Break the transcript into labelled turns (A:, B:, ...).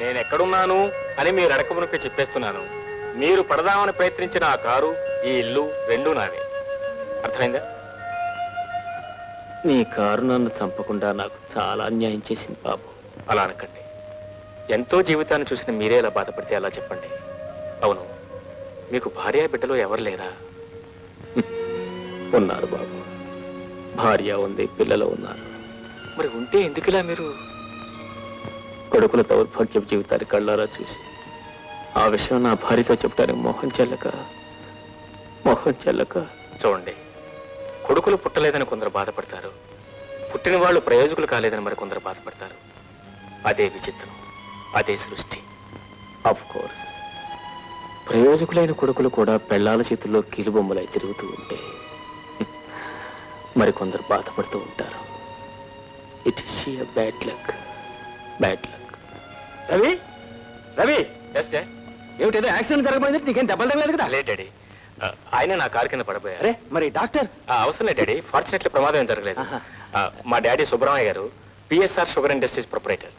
A: నేను ఎక్కడున్నాను అని మీరు అడకమునిపై చెప్పేస్తున్నాను. మీరు పడదామని ప్రయత్నించిన ఆ కారు, ఈ ఇల్లు రెండూ నావే. అర్థమైందా?
B: నీ కారు నన్ను చంపకుండా నాకు చాలా అన్యాయం చేసింది బాబు.
A: అలా అనకండి. ఎంతో జీవితాన్ని చూసిన మీరే ఎలా బాధపడితే అలా చెప్పండి. అవును, మీకు భార్య బిడ్డలో ఎవరు లేరా?
B: ఉన్నారు బాబు, భార్య ఉంది, పిల్లలు ఉన్నారు.
A: మరి ఉంటే ఎందుకులా మీరు?
B: కొడుకుల దౌర్భాగ్య జీవితాన్ని కళ్ళారా చూసి ఆ విషయం నా భార్యతో చెప్పడానికి మొహం చెల్లక.
A: చూడండి, కొడుకులు పుట్టలేదని కొందరు బాధపడతారు, పుట్టిన వాళ్ళు ప్రయోజకులు కాలేదని మరి కొందరు బాధపడతారు. అదే విచిత్రం, అదే సృష్టి.
B: ఆఫ్ కోర్స్, ప్రయోజకులైన కొడుకులు కూడా పెళ్లాల చేతుల్లో కీలుబొమ్మలై తిరుగుతూ ఉంటే మరికొందరు బాధపడుతూ ఉంటారు. It is sheer bad luck.
A: Ravi, Ravi,
B: ఏమిటేదో యాక్సిడెంట్ జరగబోయింది, నీకేం దెబ్బలు తగలేదు కదా?
A: లేదు డాడీ, ఆయన నా కారు కింద పడిపోయారు.
B: అరే మరి డాక్టర్?
A: అవసరం లేదు డాడీ, ఫార్చునేట్లీ ప్రమాదం ఏం జరగలేదు. మా డాడీ సుబ్రహ్మణ్య గారు పిఎస్ఆర్ షుగర్ ఇండస్ట్రీస్ ప్రొపరేటర్.